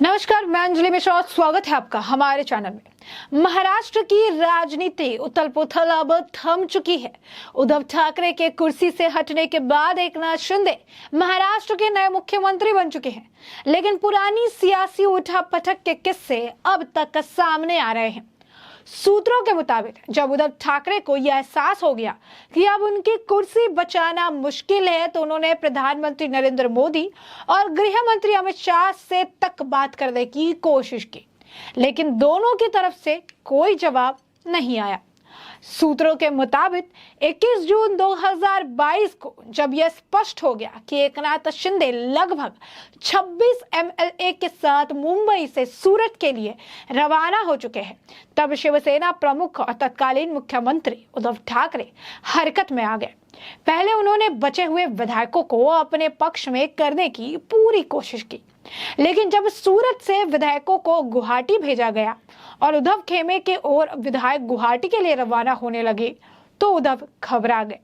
नमस्कार, मैं अंजलि मिश्रा। स्वागत है आपका हमारे चैनल में। महाराष्ट्र की राजनीति उथल पुथल अब थम चुकी है। उद्धव ठाकरे के कुर्सी से हटने के बाद एकनाथ शिंदे महाराष्ट्र के नए मुख्यमंत्री बन चुके हैं, लेकिन पुरानी सियासी उठापटक के किस्से अब तक सामने आ रहे हैं। सूत्रों के मुताबिक जब उद्धव ठाकरे को यह एहसास हो गया कि अब उनकी कुर्सी बचाना मुश्किल है, तो उन्होंने प्रधानमंत्री नरेंद्र मोदी और गृह मंत्री अमित शाह से तक बात करने की कोशिश की, लेकिन दोनों की तरफ से कोई जवाब नहीं आया। सूत्रों के मुताबिक 21 जून 2022 को जब यह स्पष्ट हो गया कि एकनाथ शिंदे लगभग 26 एमएलए के साथ मुंबई से सूरत के लिए रवाना हो चुके हैं, तब शिवसेना प्रमुख और तत्कालीन मुख्यमंत्री उद्धव ठाकरे हरकत में आ गए। पहले उन्होंने बचे हुए विधायकों को अपने पक्ष में करने की पूरी कोशिश की, लेकिन जब सूरत से विधायकों को गुवाहाटी भेजा गया और उद्धव खेमे के और विधायक गुवाहाटी के लिए रवाना होने लगे, तो उद्धव घबरा गए।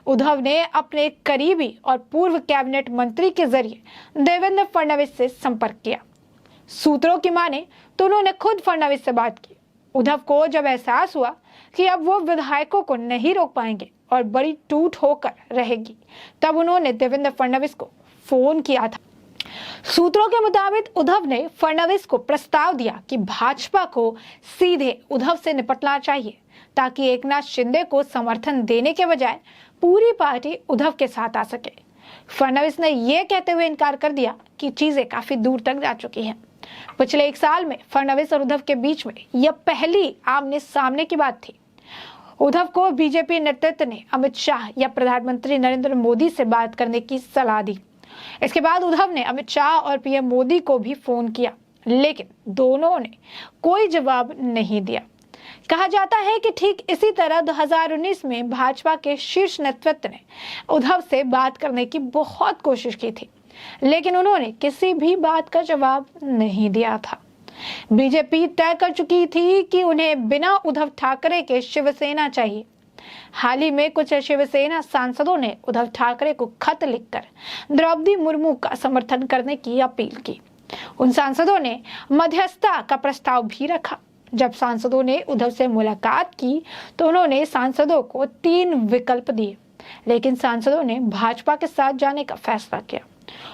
उद्धव ने अपने करीबी और पूर्व कैबिनेट मंत्री के जरिए देवेंद्र फडणवीस से संपर्क किया। सूत्रों की माने तो उन्होंने खुद फडणवीस से बात की। उद्धव को जब एहसास हुआ कि अब वो विधायकों को नहीं रोक पाएंगे और बड़ी टूट होकर रहेगी, तब उन्होंने देवेंद्र फडणवीस को फोन किया था। सूत्रों के मुताबिक उद्धव ने फडणवीस को प्रस्ताव दिया कि भाजपा को सीधे उद्धव से निपटना चाहिए, ताकि एकनाथ शिंदे को समर्थन देने के बजाय पूरी पार्टी उद्धव के साथ आ सके। फडणवीस ने यह कहते हुए इनकार कर दिया कि चीजें काफी दूर तक जा चुकी हैं। पिछले एक साल में फडणवीस और उद्धव के बीच में यह पहली आमने सामने की बात थी। उद्धव को बीजेपी नेतृत्व ने अमित शाह या प्रधानमंत्री नरेंद्र मोदी से बात करने की सलाह दी। इसके बाद उद्धव ने अमित शाह और पीएम मोदी को भी फोन किया, लेकिन दोनों ने कोई जवाब नहीं दिया। कहा जाता है कि ठीक इसी तरह 2019 में भाजपा के शीर्ष नेतृत्व ने उद्धव से बात करने की बहुत कोशिश की थी, लेकिन उन्होंने किसी भी बात का जवाब नहीं दिया था। बीजेपी तय कर चुकी थी कि उन्हें बिना उद्धव ठाकरे के शिवसेना चाहिए। हाल ही में कुछ शिवसेना सांसदों ने उद्धव ठाकरे को खत लिखकर द्रौपदी मुर्मू का समर्थन करने की अपील की। उन सांसदों ने मध्यस्थता का प्रस्ताव भी रखा। जब सांसदों ने उद्धव से मुलाकात की तो उन्होंने सांसदों को 3 विकल्प दिए, लेकिन सांसदों ने भाजपा के साथ जाने का फैसला किया।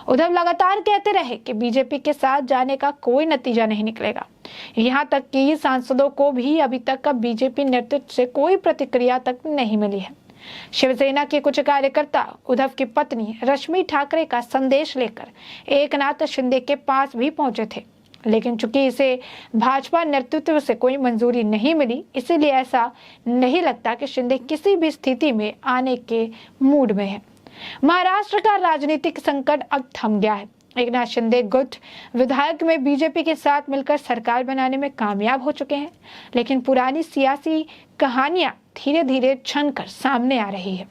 उद्धव लगातार कहते रहे कि बीजेपी के साथ जाने का कोई नतीजा नहीं निकलेगा। यहाँ तक कि सांसदों को भी अभी तक का बीजेपी नेतृत्व से कोई प्रतिक्रिया तक नहीं मिली है। शिवसेना के कुछ कार्यकर्ता उद्धव की पत्नी रश्मि ठाकरे का संदेश लेकर एकनाथ शिंदे के पास भी पहुंचे थे, लेकिन चूंकि इसे भाजपा नेतृत्व से कोई मंजूरी नहीं मिली, इसीलिए ऐसा नहीं लगता कि शिंदे किसी भी स्थिति में आने के मूड में है। महाराष्ट्र का राजनीतिक संकट अब थम गया है। एकनाथ शिंदे गुट विधायक में बीजेपी के साथ मिलकर सरकार बनाने में कामयाब हो चुके हैं, लेकिन पुरानी सियासी कहानियां धीरे धीरे छनकर सामने आ रही है।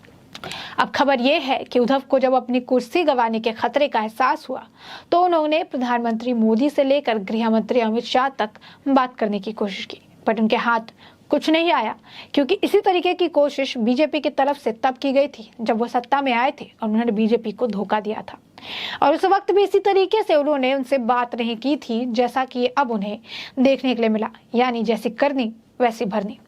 अब खबर यह है कि उद्धव को जब अपनी कुर्सी गंवाने के खतरे का एहसास हुआ, तो उन्होंने प्रधानमंत्री मोदी से लेकर गृह मंत्री अमित शाह तक बात करने की कोशिश की, बट उनके हाथ कुछ नहीं आया, क्योंकि इसी तरीके की कोशिश बीजेपी की तरफ से तब की गई थी जब वो सत्ता में आए थे और उन्होंने बीजेपी को धोखा दिया था, और उस वक्त भी इसी तरीके से उन्होंने उनसे बात नहीं की थी, जैसा कि अब उन्हें देखने के लिए मिला, यानी जैसी करनी वैसी भरनी।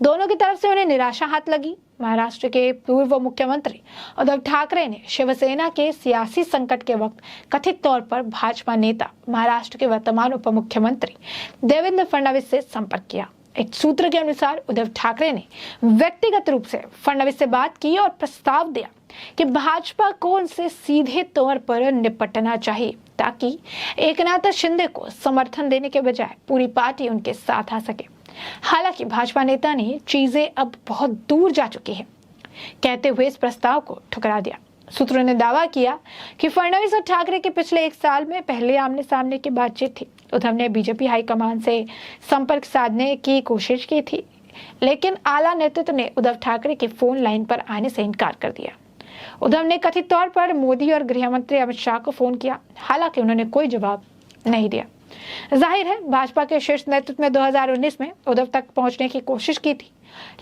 दोनों की तरफ से उन्हें निराशा हाथ लगी। महाराष्ट्र के पूर्व मुख्यमंत्री उद्धव ठाकरे ने शिवसेना के सियासी संकट के वक्त कथित तौर पर भाजपा नेता महाराष्ट्र के वर्तमान उप मुख्यमंत्री देवेंद्र फडणवीस से संपर्क किया। एक सूत्र के अनुसार उद्धव ठाकरे ने व्यक्तिगत रूप से फडणवीस से बात की और प्रस्ताव दिया कि भाजपा को उनसे सीधे तौर पर निपटना चाहिए, ताकि एकनाथ शिंदे को समर्थन देने के बजाय पूरी पार्टी उनके साथ आ सके। हालांकि भाजपा नेता ने चीजें अब बहुत दूर जा चुकी है कहते हुए इस प्रस्ताव को ठुकरा दिया। सूत्रों ने दावा किया कि फडणवीस और ठाकरे के पिछले एक साल में पहले आमने सामने की बातचीत थी। उद्धव ने बीजेपी हाईकमान से संपर्क साधने की कोशिश की थी, लेकिन आला नेतृत्व ने उद्धव ठाकरे के फोन लाइन पर आने से इनकार कर दिया। उद्धव ने कथित तौर पर मोदी और गृह मंत्री अमित शाह को फोन किया, हालांकि उन्होंने कोई जवाब नहीं दिया। जाहिर है भाजपा के शीर्ष नेतृत्व में 2019 में उद्धव तक पहुंचने की कोशिश की थी,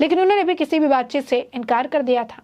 लेकिन उन्होंने भी किसी भी बातचीत से इनकार कर दिया था।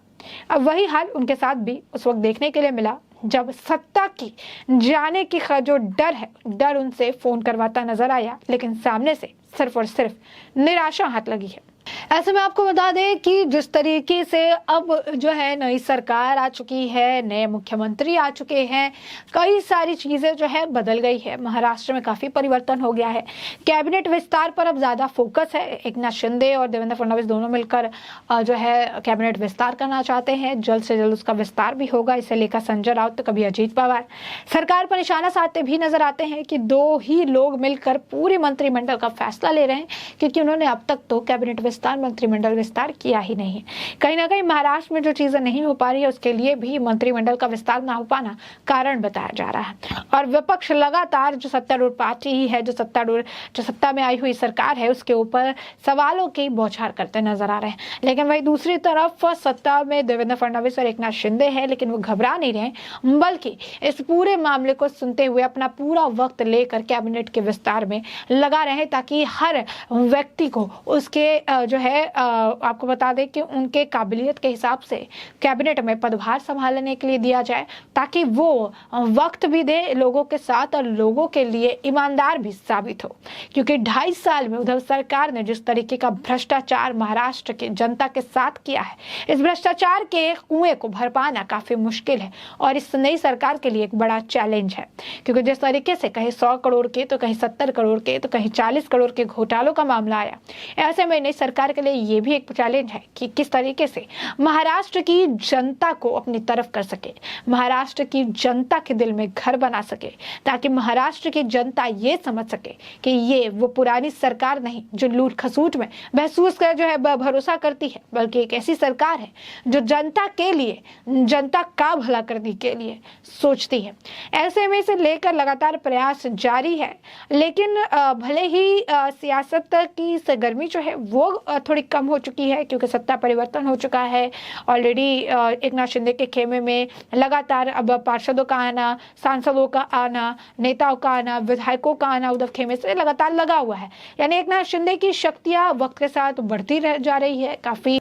अब वही हाल उनके साथ भी उस वक्त देखने के लिए मिला। जब सत्ता की जाने की जो डर उनसे फोन करवाता नजर आया, लेकिन सामने से सिर्फ और सिर्फ निराशा हाथ लगी है। ऐसे में आपको बता दें कि जिस तरीके से अब जो है नई सरकार आ चुकी है, नए मुख्यमंत्री आ चुके हैं, कई सारी चीजें जो है बदल गई है। महाराष्ट्र में काफी परिवर्तन हो गया है। कैबिनेट विस्तार पर अब ज्यादा फोकस है। एकनाथ शिंदे और देवेंद्र फडणवीस दोनों मिलकर जो है कैबिनेट विस्तार करना चाहते हैं। जल्द से जल्द उसका विस्तार भी होगा। इसे लेकर संजय राउत तो कभी अजीत पवार सरकार पर निशाना साधते भी नजर आते हैं कि दो ही लोग मिलकर पूरे मंत्रिमंडल का फैसला ले रहे हैं, क्योंकि उन्होंने अब तक तो कैबिनेट विस्तार, मंत्रिमंडल विस्तार किया ही नहीं है। कहीं ना कहीं महाराष्ट्र में जो चीजें नहीं हो पा रही है, उसके लिए भी मंत्रिमंडल का विस्तार ना हो पाना कारण बताया जा रहा है। और विपक्ष लगातार जो सत्तारूढ़ पार्टी है, जो सत्ता में आई हुई सरकार है, उसके ऊपर सवालों की बौछार करते नजर आ रहे हैं। लेकिन वही दूसरी तरफ सत्ता में देवेंद्र फडणवीस और एकनाथ शिंदे है, लेकिन वो घबरा नहीं रहे, बल्कि इस पूरे मामले को सुनते हुए अपना पूरा वक्त लेकर कैबिनेट के विस्तार में लगा रहे हैं, ताकि हर व्यक्ति को उसके जो है आपको बता दें कि उनके काबिलियत के हिसाब से कैबिनेट में पदभार संभालने के लिए दिया जाए, ताकि वो वक्त भी दे लोगों के साथ और लोगों के लिए ईमानदार भी साबित हो। क्योंकि 2.5 साल में उद्धव सरकार ने जिस तरीके का भ्रष्टाचार महाराष्ट्र की जनता के साथ किया है, इस भ्रष्टाचार के कुएं को भर पाना काफी मुश्किल है और इस नई सरकार के लिए एक बड़ा चैलेंज है। क्योंकि जिस तरीके से कहीं 100 करोड़ के, तो कहीं 70 करोड़ के, तो कहीं 40 करोड़ के घोटालों का मामला आया, ऐसे में नई सरकार के लिए ये भी एक चैलेंज है कि किस तरीके से महाराष्ट्र की जनता को अपनी तरफ कर सके, महाराष्ट्र की जनता के दिल में घर बना सके, ताकि महाराष्ट्र की जनता ये समझ सके कि ये वो पुरानी सरकार नहीं जो लूट खसूट में महसूस कर जो है भरोसा करती है, बल्कि एक ऐसी सरकार है जो जनता के लिए, जनता का भला करने के लिए सोचती है। ऐसे में इसे लेकर लगातार प्रयास जारी है। लेकिन भले ही सियासत की सरगर्मी जो है वो थोड़ी कम हो चुकी है, क्योंकि सत्ता परिवर्तन हो चुका है ऑलरेडी। एकनाथ शिंदे के खेमे में लगातार अब पार्षदों का आना, सांसदों का आना, नेताओं का आना, विधायकों का आना उद्धव खेमे से लगातार लगा हुआ है। यानी एकनाथ शिंदे की शक्तियां वक्त के साथ बढ़ती जा रही है, काफी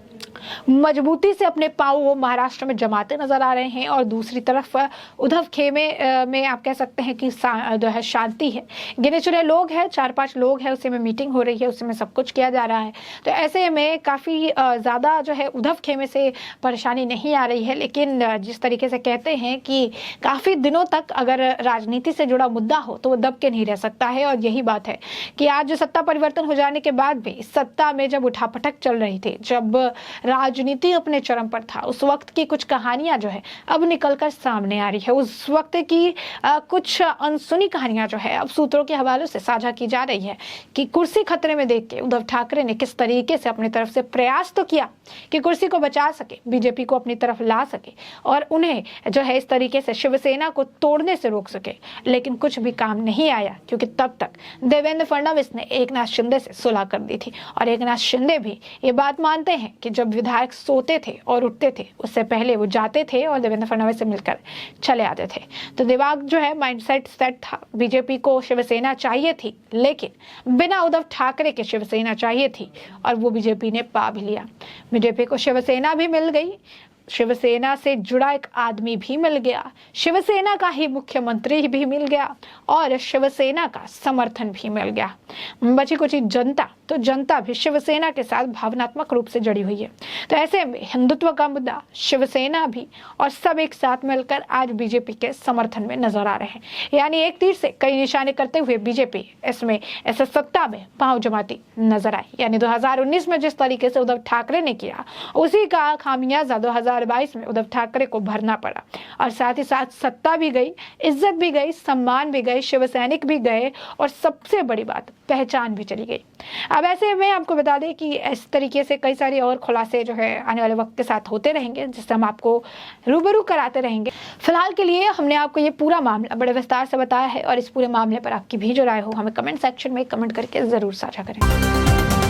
मजबूती से अपने पांव वो महाराष्ट्र में जमाते नजर आ रहे हैं। और दूसरी तरफ उद्धव खेमे में आप कह सकते हैं कि जो है शांति है, गिने चुने लोग हैं, 4-5 लोग हैं, उसी में मीटिंग हो रही है, उसी में सब कुछ किया जा रहा है। तो ऐसे में काफी ज्यादा जो है उद्धव खेमे से परेशानी नहीं आ रही है। लेकिन जिस तरीके से कहते हैं कि काफी दिनों तक अगर राजनीति से जुड़ा मुद्दा हो तो वो दब के नहीं रह सकता है। और यही बात है कि आज जो सत्ता परिवर्तन हो जाने के बाद भी सत्ता में जब उठापटक चल रही थी, जब राजनीति अपने चरम पर था, उस वक्त की कुछ कहानियां जो है अब निकलकर सामने आ रही है। उस वक्त की कुछ अनसुनी कहानियां जो है अब सूत्रों के हवाले से साझा की जा रही है कि कुर्सी खतरे में देख के उद्धव ठाकरे ने किस तरीके से अपनी तरफ से प्रयास तो किया कि कुर्सी को बचा सके, बीजेपी को अपनी तरफ ला सके और उन्हें जो है इस तरीके से शिवसेना को तोड़ने से रोक सके। लेकिन कुछ भी काम नहीं आया, क्योंकि तब तक देवेंद्र फडणवीस ने एकनाथ शिंदे से सुलह कर दी थी। और एकनाथ शिंदे भी ये बात मानते हैं कि जब विधायक सोते थे और उठते थे, उससे पहले वो जाते थे और देवेंद्र फडणवीस से मिलकर चले आते थे। तो दिमाग जो है माइंडसेट सेट था, बीजेपी को शिवसेना चाहिए थी, लेकिन बिना उद्धव ठाकरे के शिवसेना चाहिए थी, और वो बीजेपी ने पा भी लिया। बीजेपी को शिवसेना भी मिल गई, शिवसेना से जुड़ा एक आदमी भी मिल गया, शिवसेना का ही मुख्यमंत्री भी मिल गया और शिवसेना का समर्थन भी मिल गया। बची कुछ जनता, तो जनता भी शिवसेना के साथ भावनात्मक रूप से जुड़ी हुई है। तो ऐसे में हिंदुत्व का मुद्दा, शिवसेना भी और सब एक साथ मिलकर आज बीजेपी के समर्थन में नजर आ रहे हैं। यानी एक तीर से कई निशाने करते हुए बीजेपी इसमें ऐसे सत्ता में पांव जमाती नजर आई। यानी 2019 में जिस तरीके से उद्धव ठाकरे ने किया, उसी का खामियाजा 2022 में उद्धव ठाकरे को भरना पड़ा। और साथ ही साथ सत्ता भी गई, इज्जत भी गई, सम्मान भी गए, शिवसैनिक भी गए और सबसे बड़ी बात पहचान भी चली गई। अब ऐसे में आपको बता दें कि इस तरीके से कई सारे और खुलासे जो है आने वाले वक्त के साथ होते रहेंगे, जिससे हम आपको रूबरू कराते रहेंगे। फिलहाल के लिए हमने आपको ये पूरा मामला बड़े विस्तार से बताया है और इस पूरे मामले पर आपकी भी जो राय हो हमें कमेंट सेक्शन में कमेंट करके जरूर साझा करें।